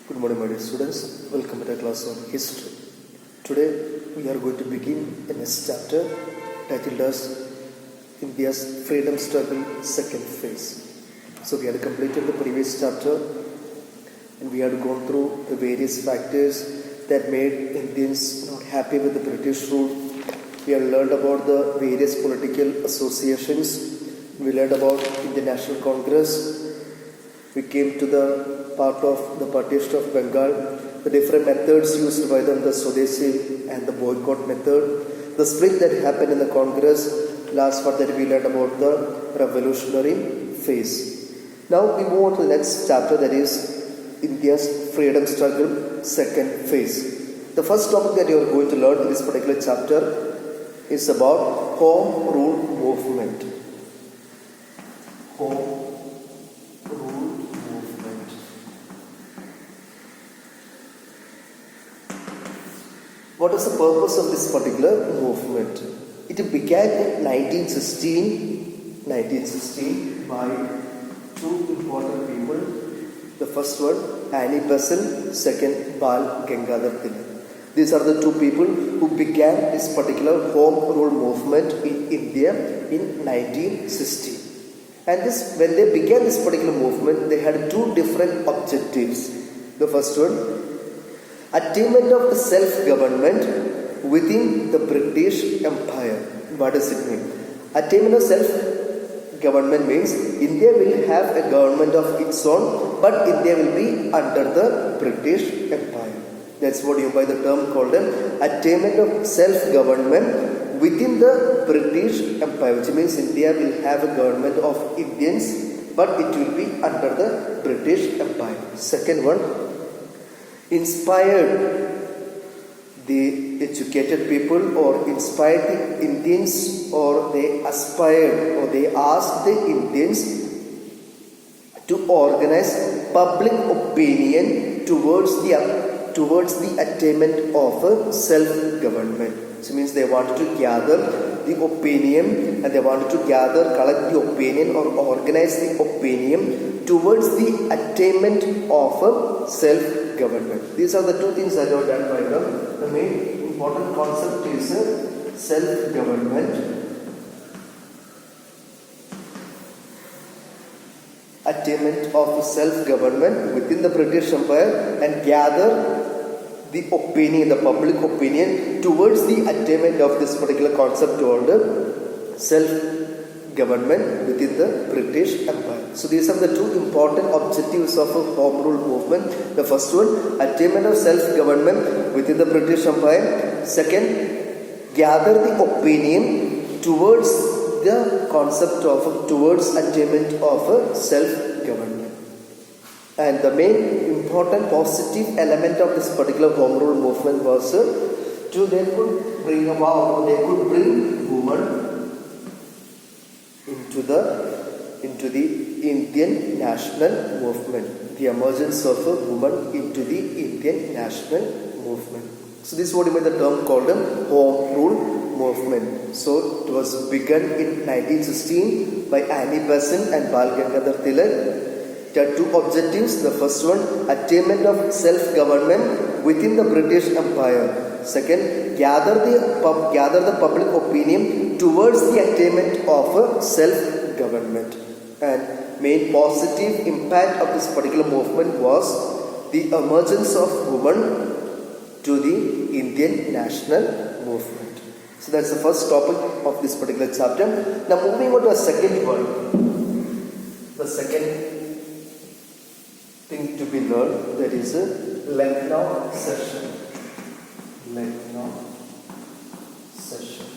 Good morning, my dear students. Welcome to the class on history. Today, we are going to begin the next chapter titled as India's Freedom Struggle Second Phase. So, we had completed the previous chapter and we had gone through the various factors that made Indians not happy with the British rule. We have learned about the various political associations. We learned about Indian National Congress. We came to the part of the partition of Bengal, the different methods used by them, the Swadeshi and the boycott method, the split that happened in the Congress. Last part that we learned about the revolutionary phase. Now we move on to the next chapter, that is India's freedom struggle second phase. The first topic that you are going to learn in this particular chapter is about Home Rule movement. Home Rule movement. What is the purpose of this particular movement? It began in 1916 by two important people. The first one, Annie Besant, second, Bal Gangadhar Tilak. These are the two people who began this particular Home Rule movement in India in 1916. And when they began this particular movement, they had two different objectives. The first one, attainment of the self-government within the British Empire. What does it mean? Attainment of self-government means India will have a government of its own, but India will be under the British Empire. That's what you by the term called attainment of self-government within the British Empire, which means India will have a government of Indians, but it will be under the British Empire. Second one, inspired the educated people or inspired the Indians, or they aspired or they asked the Indians to organize public opinion towards the attainment of self-government. So it means they wanted to gather the opinion and they wanted to collect the opinion or organize the opinion towards the attainment of self-government. These are the two things that are done by them. The main important concept is self-government, attainment of self-government within the British Empire, and gather the opinion, the public opinion towards the attainment of this particular concept called self-government within the British Empire. So these are the two important objectives of a Home Rule movement. The first one, attainment of self-government within the British Empire. Second, gather the opinion towards the concept of towards attainment of self-government. And the main important positive element of this particular Home Rule movement was they could bring women into the Indian national movement. The emergence of a woman into the Indian national movement. So this is what you mean the term called Home Rule movement. So it was begun in 1916 by Annie Besant and Bal Gangadhar Tilak. There are two objectives. The first one, attainment of self-government within the British Empire. Second, gather the public opinion towards the attainment of self-government. And main positive impact of this particular movement was the emergence of women to the Indian national movement. So that's the first topic of this particular chapter. Now moving on to the second one. The second thing to be learned, that is a Lucknow session. Lucknow session.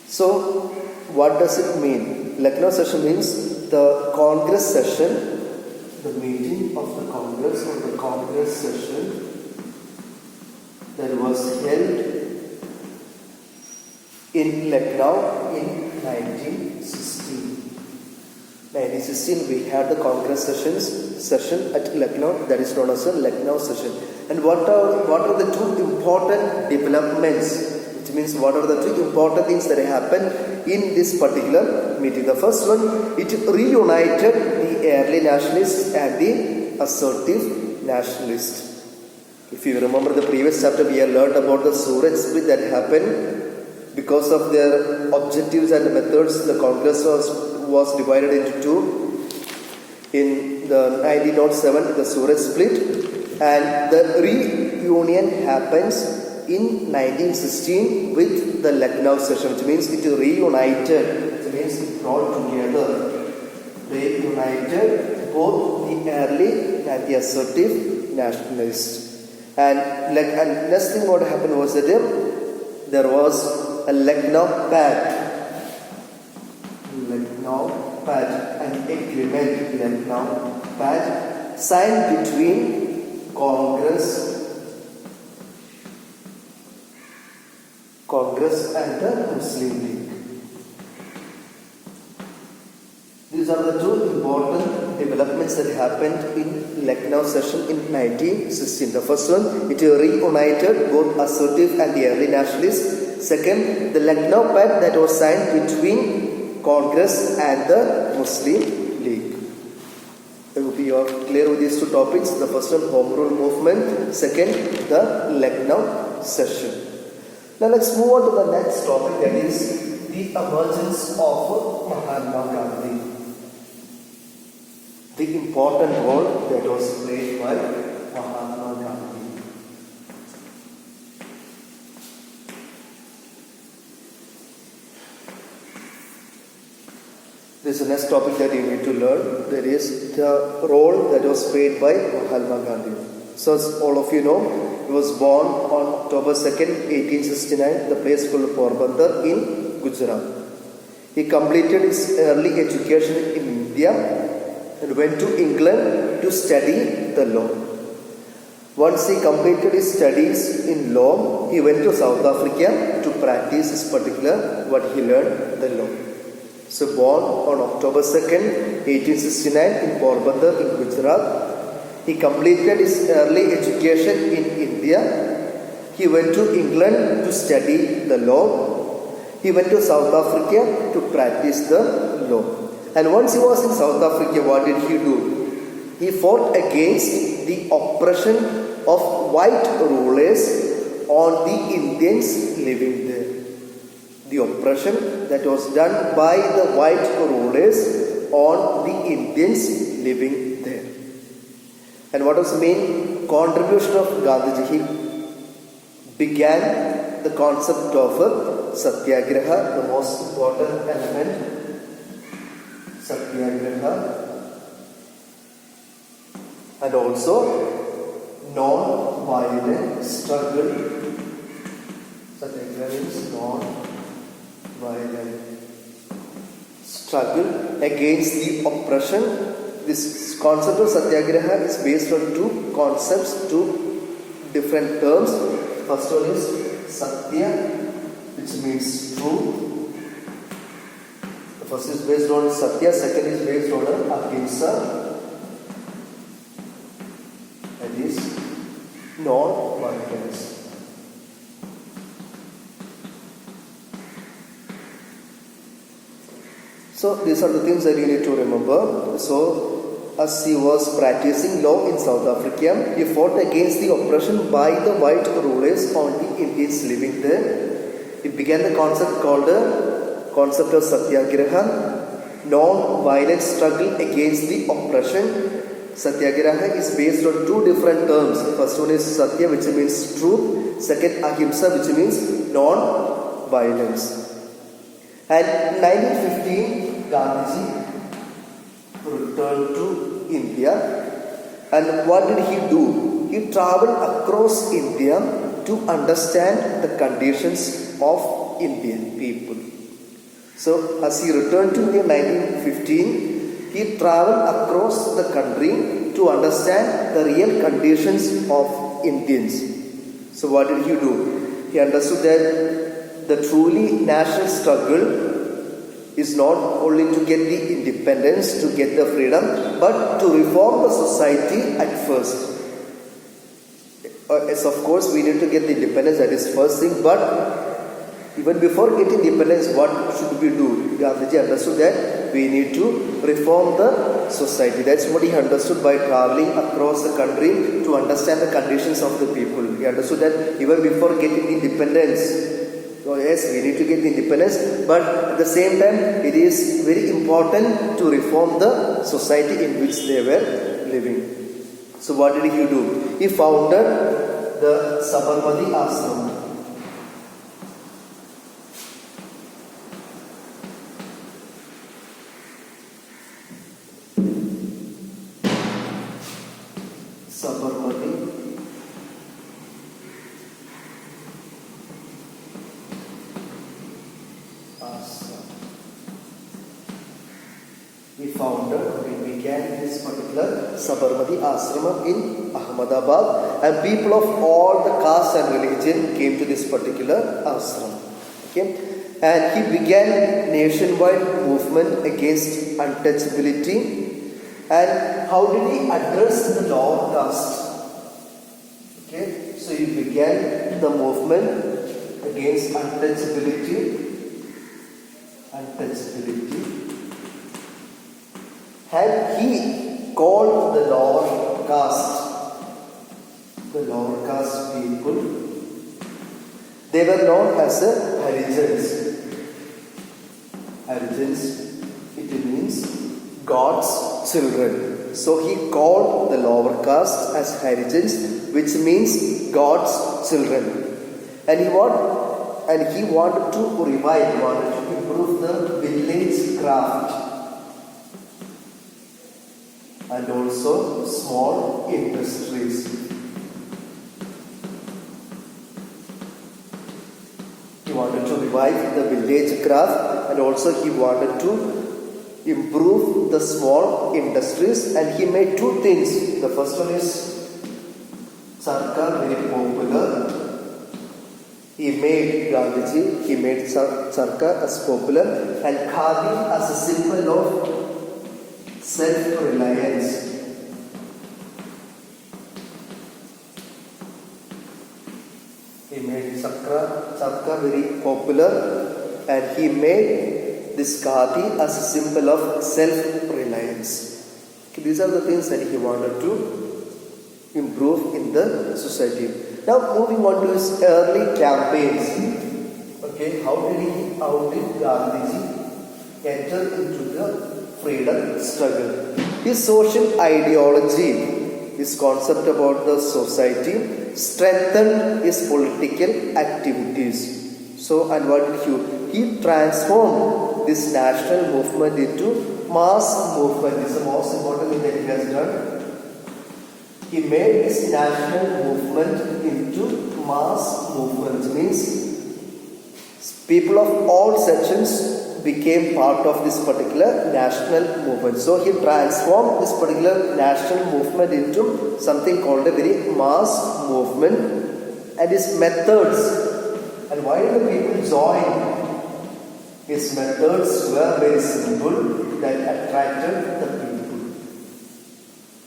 So what does it mean? Lucknow session means the Congress session, the meeting of the Congress or the Congress session that was held in Lucknow in 1916. 1916 we had the Congress session at Lucknow, that is known as a Lucknow session. And what are the two important developments? Which means what are the two important things that happened in this particular meeting? The first one, it reunited the the early nationalist and the assertive nationalist. If you remember the previous chapter, we have learned about the Suraj split that happened because of their objectives and methods. The Congress was divided into two. In the 1907, the Suraj split, and the reunion happens in 1916 with the Lucknow session, which means it reunited, which means it brought together, reunited both the early and the assertive nationalists. And next thing what happened was that there was a Lucknow Pact, an agreement, Lucknow Pact signed between Congress and the Muslim League. These are the two important developments that happened in Lucknow session in 1916. The first one, it reunited both assertive and the early nationalists. Second, the Lucknow Pact that was signed between Congress and the Muslim League. I hope you are clear with these two topics. The first one, Home Rule Movement. Second, the Lucknow session. Now let's move on to the next topic, that is the emergence of Mahatma Gandhi. The important role that was played by Mahatma Gandhi. This is the next topic that you need to learn. That is the role that was played by Mahatma Gandhi. So as all of you know, he was born on October 2nd, 1869, the place called Porbandar in Gujarat. He completed his early education in India and went to England to study the law. Once he completed his studies in law, he went to South Africa to practice his particular what he learned, the law. So born on October 2nd, 1869 in Porbandar in Gujarat. He completed his early education in India. He went to England to study the law. He went to South Africa to practice the law. And once he was in South Africa, what did he do? He fought against the oppression of white rulers on the Indians living there. The oppression that was done by the white rulers on the Indians living there. And what was the main contribution of Gandhiji? He began the concept of Satyagraha, the most important element. Satyagraha, and also non-violent struggle. Satyagraha means non-violent struggle against the oppression. This concept of Satyagraha is based on two concepts, two different terms. First one is Satya, which means truth. The first is based on Satya, second is based on Ahimsa, that is non-violence. So these are the things that you need to remember. So as he was practicing law in South Africa, he fought against the oppression by the white rulers on the Indians living there. He began the concept called the concept of Satyagraha, non-violent struggle against the oppression. Satyagraha is based on two different terms. First one is Satya, which means truth. Second, Ahimsa, which means non-violence. And in 1915, Gandhiji returned to India, and what did he do? He traveled across India to understand the conditions of Indian people. So as he returned to India in 1915, he traveled across the country to understand the real conditions of Indians. So what did he do? He understood that the truly national struggle is not only to get the independence, to get the freedom, but to reform the society at first. Yes, of course, we need to get the independence, that is first thing, but even before getting independence, what should we do? Gandhiji understood that we need to reform the society. That's what he understood by traveling across the country to understand the conditions of the people. He understood that even before getting independence, so yes, we need to get independence, but at the same time, it is very important to reform the society in which they were living. So what did he do? He founded the Sabarmati Ashram. Sabarmati Ashram. He began this particular Sabarmati Ashram in Ahmedabad, and people of all the castes and religion came to this particular ashram. Okay, and he began nationwide movement against untouchability. And how did he address the lower caste? Okay, so he began the movement against untouchability. And he called the lower caste people, they were known as Harijans. Harijans, it means God's children. So he called the lower caste as Harijans, which means God's children. And he wanted to improve the village craft and also small industries. He wanted to revive the village craft, and also he wanted to improve the small industries, and he made two things. The first one is Charkha very popular. He made Charkha as popular, and Khadi as a symbol of self-reliance. He made Charkha very popular, and he made this khadi as a symbol of self-reliance. Okay, these are the things that he wanted to improve in the society. Now moving on to his early campaigns. Okay, how did Gandhiji enter into the freedom struggle? His social ideology, his concept about the society, strengthened his political activities. So, and what did he transformed this national movement into mass movement. This is the most important thing that he has done. He made this national movement into mass movement. Means people of all sections became part of this particular national movement. So he transformed this particular national movement into something called a very mass movement, and his methods. And why did the people join? His methods were very simple that attracted the people.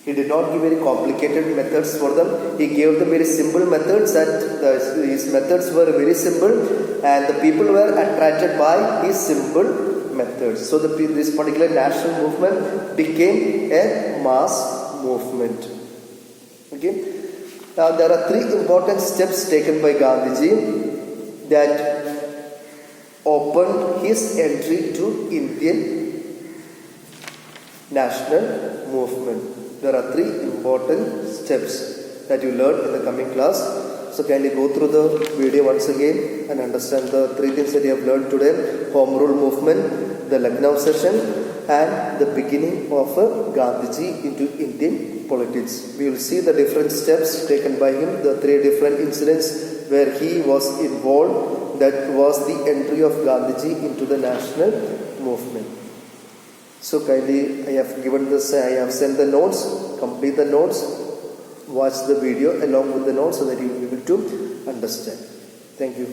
He did not give very complicated methods for them. He gave them very simple methods, his methods were very simple, and the people were attracted by his simple methods. So this particular national movement became a mass movement. Okay. Now there are three important steps taken by Gandhiji that opened his entry to Indian national movement. There are three important steps that you learn in the coming class. So kindly go through the video once again and understand the three things that you have learned today: Home Rule movement, the Lucknow session, and the beginning of Gandhiji into Indian politics. We will see the different steps taken by him, the three different incidents where he was involved. That was the entry of Gandhiji into the national movement. So kindly, I have sent the notes. Complete the notes. Watch the video along with the notes so that you will be able to understand. Thank you.